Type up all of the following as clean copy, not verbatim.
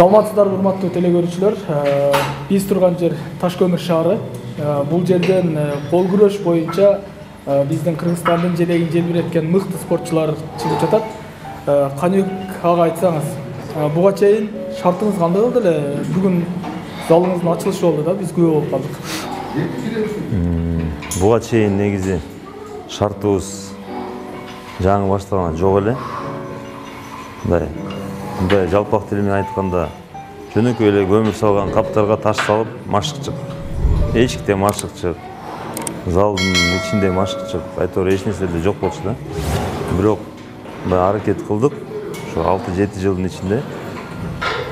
Саламатсыздарбы урматтуу телекөрүүчүлөр. Биз турган жер Ташкөмүр шаары. Бул жерден кол күрөш боюнча биздин Кыргызстандын желегин желбиреткен мыкты спортчулар чыгып жатат. Каныбек ага айтсаңыз, буга чейин шартыңыз кандай болду эле? Бүгүн залыңыздын ачылышы болду да, биз күбө болуп калдык. Буга чейин негизи шартыбыз жаңы баштаган жок эле. Мындай жалпак тил менен айтканда, жөнөкөй эле көмүр салган каптарга таш салып машыкчык. Эшикте машыкчык, залдын ичинде машыкчык, айтор эч нерсе эле жок болчу да. Бирок аракет кылдык. Ошо 6-7 жылдын ичинде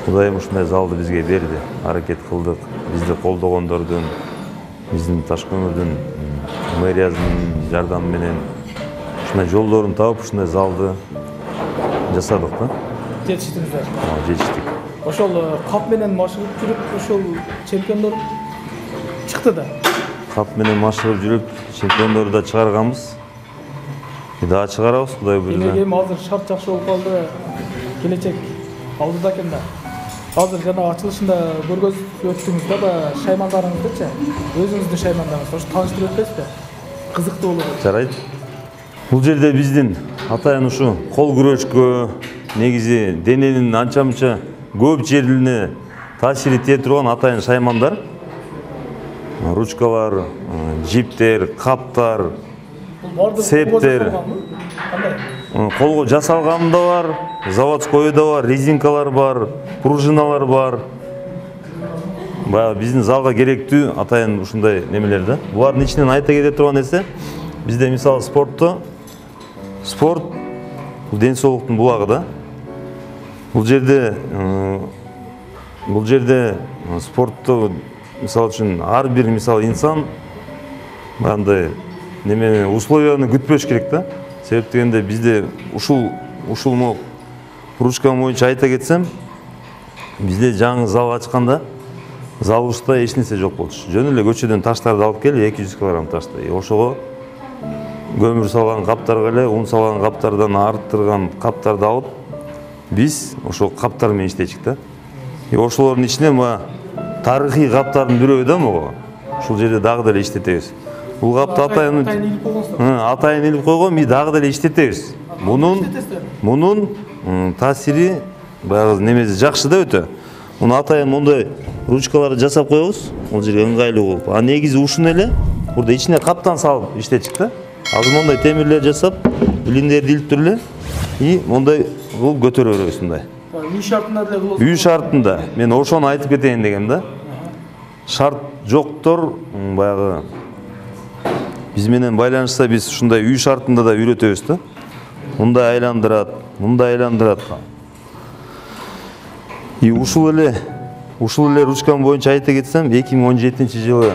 Кудайым ушундай залды бизге берди. Аракет кылдык. Бизди колдогондордун, биздин Ташкөмүрдүн мэриясынын жардамы менен ушундай жолдорун таап ушундай залды жасадык да. Жетиштиңиздер. Жетиштик. Ошол кап менен машыгып жүрүп, ошол чемпиондор чыкты да. Кап менен машыгып жүрүп, чемпиондорду да чыгарганбыз. Дагы чыгарабыз, Кудай буйруса. Эми азыр шарт жакшы болуп калды. Келечек алдыда экен да. Азыр жана ачылышында көргөзүп өттүңүз да, шаймандарыңыздычы? Өзүңүздүн шаймандарыңыз, ошо тааныштырып өтпөйсүзбү? Кызыктуу болот. Жарайт. Бул жерде биздин атайын ушу кол күрөшкө, негизи дененин анча-мынча көп жерине таасири тие турган атайын шаймандар, ручкалар, жиптер, каптар, септер, колго жасалганы да бар, заводской да бар, резинкалар бар, пружиналар бар. Баягы биздин залга керектүү атайын ушундай немелер да. Булардын ичинен айта кете турган нерсе, бизде мисалы спорт бул ден соолуктун булагы да. Бул жерде спортту мисалы үчүн ар бир мисалы инсан андай неме условияны күтпөш керек да. Себеп дегенде бизде ушул ручка боюнча айта кетсем, бизде жаңы зал ачканда залыбызда эч нерсе жок болчу. Жөн эле көчөдөн таштарды алып келип 200 кг ташты. Ошого көмүр салган каптарга эле, ун салган каптардан арттырган каптарды алып, биз ошол каптар менен иштечик да. Ошолордун ичинен тарыхый каптардын бирөө да могу. Ушул жерде дагы деле иштетебиз. Бул капты атайын илип койгон, биз дагы деле иштетебиз. Мунун таасири баягы немеси жакшы да өтө. Муну атайын мондай ручкаларды жасап коебуз, бул жерге ыңгайлуу болуп. А негизи ушуну эле бурда ичине каптан салып иштечик да. Азыр мондай темирлер жасап, билимдерди илиптирип эле, и мондай кылып көтөрө беребиз мындай. Үй шартында деле кыласыз. Үй шартында. Мен ошону айтып кетейин дегем да. Шарт жоктор баягы биз менен байланышса биз ушундай үй шартында да үйрөтөбүз да. Мындай айландырат. И ушул эле ручкам боюнча айта кетсем, 2017-жылы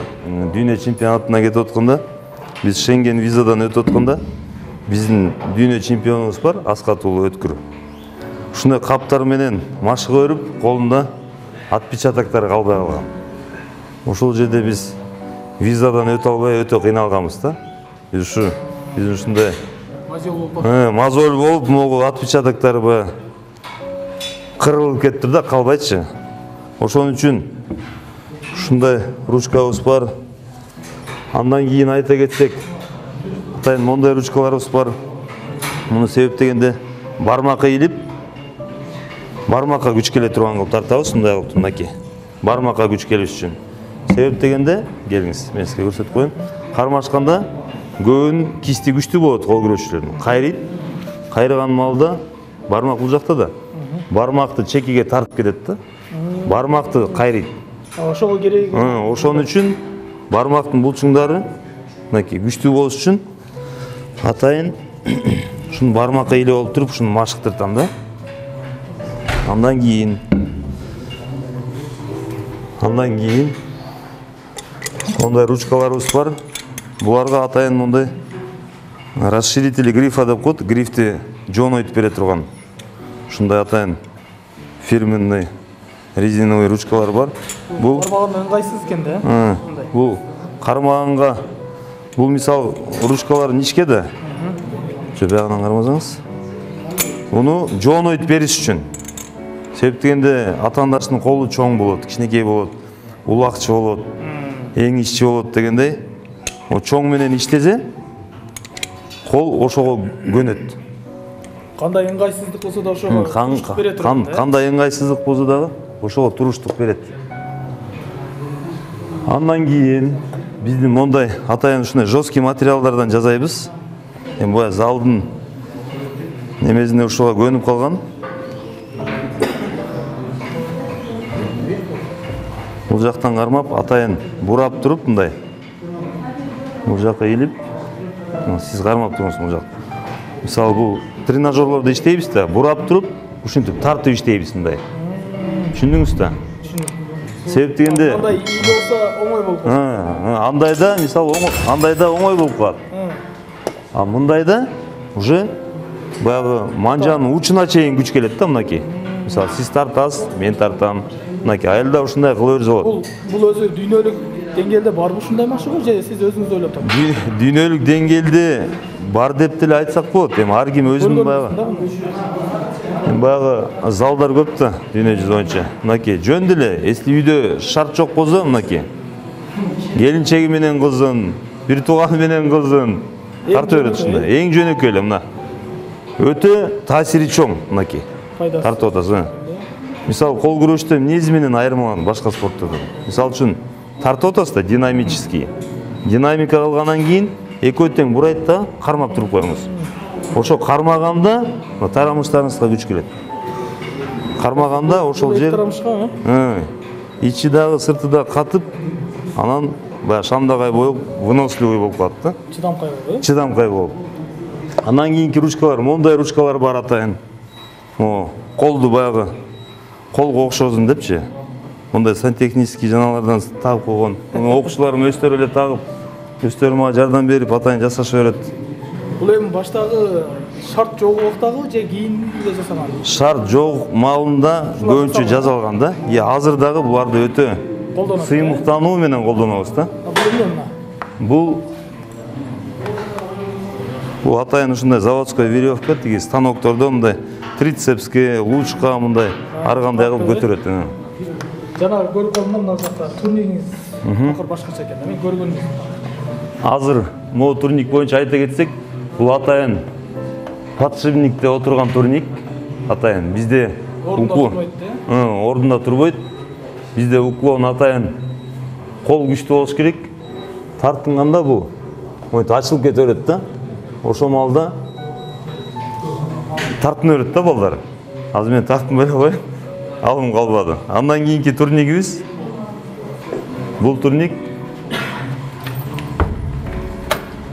дүйнө чемпионатына кетип атканда, биз Шенген визадан өтүп атканда, биздин дүйнө чемпионубуз бар, Аскат уулу Өткүр. Ушундай каптар менен машыга берип, колунда отпечатоктор калбай калган. Ошол жерде биз визадан өтө албай өтө кыйналганбыз да. Биз ушундай мозоль болуп, могу отпечатоктор кырылып кетти да, калбайчы. Ошон үчүн ушундай ручкабыз бар. Андан кийин айта кетсек, атайын мондай ручкаларыбыз бар. Муну себеп дегенде бармакка илип, бармакка күч келе турган кылып тартабыз, мындай кылып мынакей. Бармакка күч келиш үчүн. Себеп дегенде, келиңиз, мен сизге көрсөтүп коеюн. Кармашканда көбүнүн кисти күчтүү болот кол күрөшчүлөрдүн. Кайрыган маалда бармак бул жакта да. Бармакты чекиге тартып кетет да. Бармакты кайрыйт. Ошого кереги. Ошон үчүн бармактын булчуңдары мынакей күчтүү болуш үчүн атайын ушуну бармакка илип алып туруп ушуну машыктыртам да. Андан кийин мондай ручкаларыбыз бар. Буларга атайын мондай расширители грифа деп коет. Грифти жонойтуп бере турган. Ушундай атайын фирменный резиновый ручкалар бар. Бул кармаган ыңгайсыз экен да. Бул кармаганга, бул мисал ручкалардын ичке да. Жо биягынан кармасаңыз. Буну жонойтуп бериш үчүн. себеп дегенде атаандаштын колу чоң болот, кичинекей болот, улакчы болот, эң ишчи болот дегендей. О чоң менен иштесе, кол ошого көнөт. Кандай ыңгайсыздык болсо да ошого туруштук бере турат. Кандай ыңгайсыздык болсо дагы ошого туруштук берет. Андан кийин биздин мондай атайын ушундай жесткий материалдардан жасайбыз. Эми бая залдын немесине ушуга көнүп калган. Бул жактан кармап атайын бурап туруп мындай. Бул жакка илип, сиз кармап туруңуз бул жак. Мисалы бул тренажерлордо иштейбиз да, бурап туруп, ушинтип тартып иштейбиз мындай. Түшүндүңүз да? Себеп дегенде андай ий болсо оңой болуп калат. Андайда мисалы андайда оңой болуп калат. А мындайда уже баягы манжанын учуна чейин күч келет да мынакей. Мисалы сиз тартасыз, мен тартам. Мынакей айылда ушундай кыла берсе болот. Бул өзү дүйнөлүк деңгээлде барбы ушундай машыгы же сиз өзүңүз ойлоп таптыңыз? Дүйнөлүк деңгээлде бар деп деле айтсак болот. Эми ар ким өзүнүн баягы залдар көп да дүйнө жүзү боюнча. Мынакей жөн деле эски үйдө шарт жок болсо мынакей келинчеги менен кызын, бир тууганы менен кызын тарта берет ушундай. Эң жөнөкөй эле мына. Өтө таасири чоң мынакей. Тартып атасыз. Мисалы кол күрөштө эмнеси менен айырмаланат башка спорттардан? Мисалы үчүн тартып атасыз да динамический. Динамика кылгандан кийин экөө тең бурайт да кармап туруп коюңуз. Ошо кармаганда тарамыштарыңызга күч келет. Кармаганда ошол жер ичи дагы сырты да катып, анан баягы шамдагай болуп, выносливый болуп калат да. Чыдамкай болуп. Чыдамкай болуп. Андан кийинки ручкалар, мондай ручкалар бар атайын. Колду баягы колго окшосун депчи. Мондай сантехнический жаналардан тагып койгон. Окуучуларым өздөрү эле тагып, өздөрү мага жардам берип атайын жасаша берет. Бул эми баштагы шарт жок убактагы же кийин эле жасаган? Шарт жок маалында көбүнчө жасалган да. Азыр дагы буларды өтө сыймыктануу менен колдонобуз да. Бул атайын ушундай заводской веревка, тиги станоктордо мындай трицепске, лучка мындай ар кандай кылып көтөрөт. Жана көрүп калдым мына жакта турнигиңиз акыр башкача экен. Мен көргөнүм. Азыр могу турник боюнча айта кетсек, бул атайын подшипникте отурган турник. Атайын бизде ордунда турбойт. Бизде уклон атайын кол күчтүү болуш керек. Тартынганда бул моинтип ачылып кете берет да. Ошол маалда тартына берет да балдар. Азыр мен тартынбай эле коеюн. Алым калбады. Андан кийинки турнигибиз бул турник.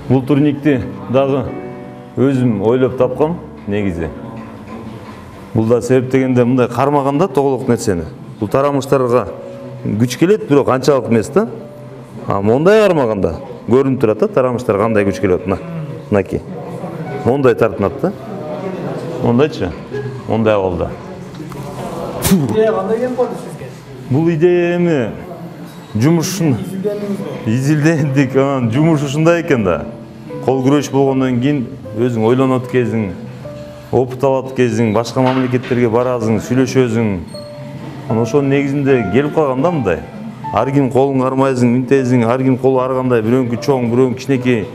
Бул турникти дагы өзүм ойлоп тапкам негизи. Бул да себеп дегенде мындай кармаганда тоголок нерсени. Бул тарамыштарга күч келет, бирок анчалык эмес да. Мондай кармаганда көрүнүп турат да тарамыштар кандай күч келет мынакей. Мондай тартынат да. Мондайчы? Мондай абалда. Идея кандай келип калды сизге? Бул идея эми жумушун изилдендик, жумуш ушундай экен да. Кол күрөш болгондон кийин өзүң ойлонот кезиң, опыт алат кезиң, башка мамлекеттерге барасың, сүйлөшөсүң. Ошонун негизинде келип калган да мындай. Ар ким колун кармайсың, минтесиң, ар ким колу ар кандай, бирөөнүкү чоң, бирөөнүкү кичинекей.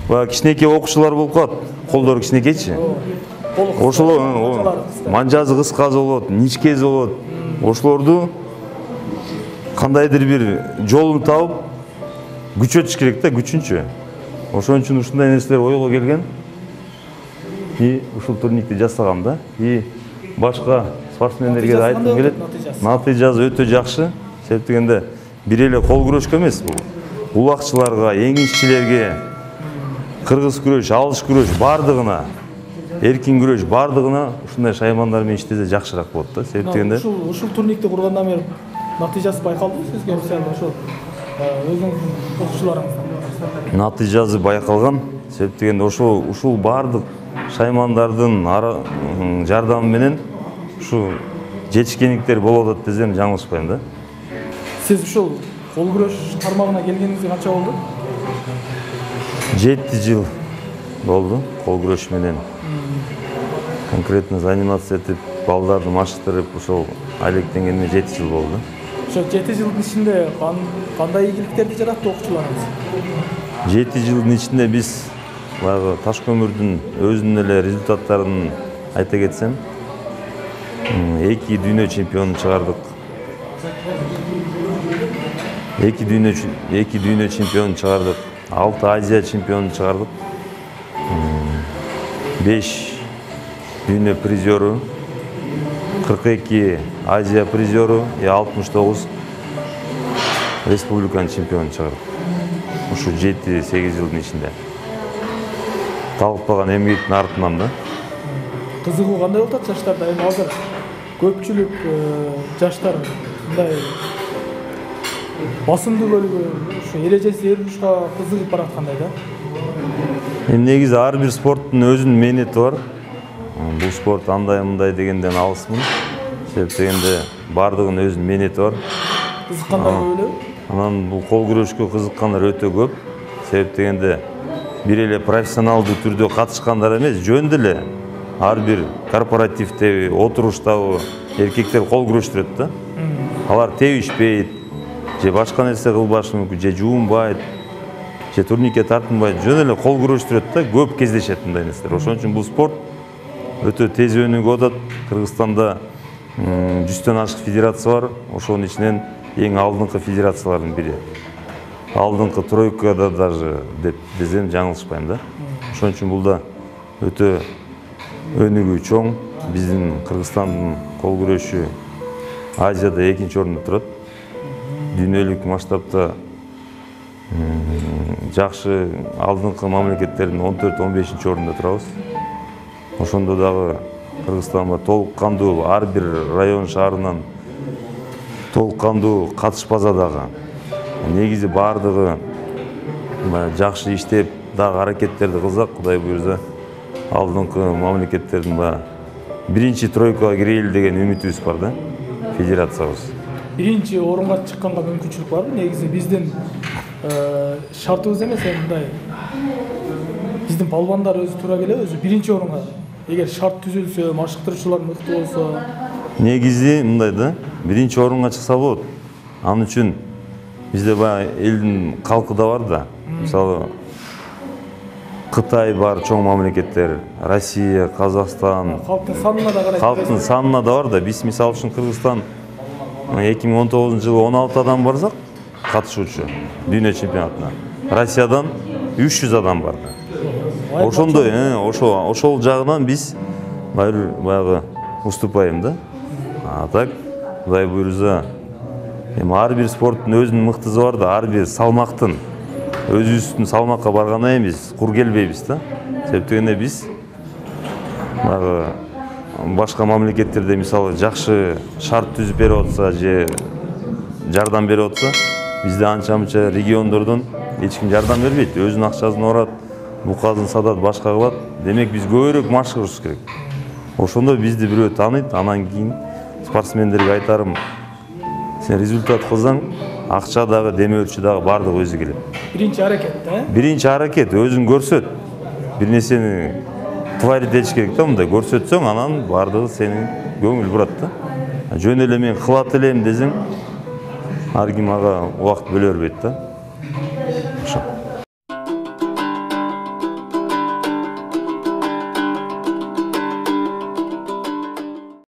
Баягы кичинекей окуучулар болуп калат. Колдору кичинекейчи. Ошол манжасы кыскасы болот, ничкеси болот. Ошолорду кандайдыр бир жолун табып күчөтүш керек да, күчүнчү. Ошон үчүн ушундай нерселер ойго келген. Ушул турникти жасагам да. Башка спортсмендерге да айткым келет. Натыйжасы өтө жакшы. Себеп дегенде бир эле кол күрөшкө эмес бул. Улакчыларга, эң ишчилерге, кыргыз күрөш, алыш күрөш бардыгына, эркин күрөш бардыгына ушундай шаймандар менен иштесе жакшыраак болот да. Себеп дегенде ушул турникти кургандан бери натыйжасы байкалдыбы сизге? Ошол өзүңүздүн окуучуларыңыздан? Натыйжасы байкалган. Себеп дегенде ушул бардык шаймандардын жардамы менен ушу жетишкендиктер болуп атат десем жаңылышпайм да. Сиз ушул кол күрөш тармагына келгениңизге канча болду? 7 жыл болду кол күрөш менен конкретно заниматься этип. балдарды маштырып ошол алектенгениме 7 жыл болду. Ошо 7 жылдын ичинде кандай ийгиликтерди жаратты окуучуларыңыз? 7 жылдын ичинде биз баягы Ташкөмүрдүн өзүнүн эле результаттарын айта кетсем, 2 дүйнө чемпионун чыгардык. 2 дүйнө чемпионун чыгардык. 6 Азия чемпионун чыгардык. 5 дүйнө призеру, 42 Азия призеру и 69 республиканын чемпионун чыгардык. Ушу 7-8 жылдын ичинде. Талыкпаган эмгектин артынан да. Кызыгуу кандай болуп атат жаштарда? Эми азыр көпчүлүк жаштар мындай басымдуу бөлүгү ушу эрежеси эрушка кызыгып бараткандай да. Эми негизи ар бир спорттун өзүнүн мээнети бар. Бул спорт андай мындай дегенден алысмын. Себеп дегенде бардыгынын өзүнүн мээнети бар. Кызыккандар көп эле. Анан бул кол күрөшкө кызыккандар өтө көп. Себеп дегенде бир эле профессионалдуу түрдө катышкандар эмес, жөн деле ар бир корпоративде, отуруштабы эркектер кол күрөштүрөт да. Алар тебишпейт, же башка нерсе кылбашы мүмкүн, же жуунбайт, же турникке тартынбайт, жөн эле кол күрөштүрөт да, көп кездешет мындай нерселер. Ошон үчүн бул спорт өтө тез өнүгүп атат. Кыргызстанда 100төн ашык федерация бар. Ошонун ичинен эң алдыңкы федерациялардын бири. Алдыңкы тройкада даже деп десем жаңылышпайм да. Ошон үчүн бул да өтө өнүгүү чоң. Биздин Кыргызстандын кол күрөшү Азияда 2-нчи орунда турат. Дүйнөлүк масштабта жакшы алдыңкы мамлекеттердин 14-15-нчи орунда турабыз. Ошондо дагы Кыргызстанга толук кандуу ар бир район шаарынан толук кандуу катышпаса дагы негизи бардыгы жакшы иштеп дагы аракеттерди кылсак, Кудай буйрса, алдыңкы мамлекеттердин биринчи тройкага кирели деген үмүтүбүз бар да, федерациябыз. Биринчи орунга чыкканга мүмкүнчүлүк барбы? Негизи биздин шартыбыз эмес, мындай биздин балбандар өзү туура келеби, өзү биринчи орунга. Эгер шарт түзүлсө, машыктыруучулар мыкты болсо. Негизи мындай да, биринчи орунга чыкса болот. Анын үчүн бизде баягы элдин калкы да бар да. Мисалы Кытай бар, чоң мамлекеттер, Россия, Казакстан. Калктын санына да карайт. Калктын санына да бар да. Биз мисалы үчүн Кыргызстан 2019-жылы 16 адам барсак, катышуучу дүйнө чемпионатына. Россиядан 300 адам бар. Ошондой, ошол жагынан биз баягы уступайм да. А так, Кудай буйрса, эми ар бир спорттун өзүнүн мыктысы бар да, ар бир салмактын өзүбүздүн салмакка барганда эмес, кур келбейбиз да. Себеп дегенде биз баягы башка мамлекеттерде мисалы жакшы шарт түзүп берип атса же жардам берип атса, бизде анча-мынча региондордон эч ким жардам бербейт, өзүнүн акчасын орат, буказын сатат, башка кылат. Демек биз көбүрөөк машыгышыбыз керек. Ошондо бизди бирөө тааныйт, анан кийин спортсмендерге айтарым, сен результат кылсаң, акча дагы, деме өлчү дагы бардыгы өзү келет. Биринчи аракет да? Биринчи аракет, өзүң көрсөт. Бир нерсени творить этиш керек да, мындай көрсөтсөң, анан бардыгы сени көңүл бурат да. Жөн эле мен кылат элем десең, ар ким ага убакыт бөлө бербейт да.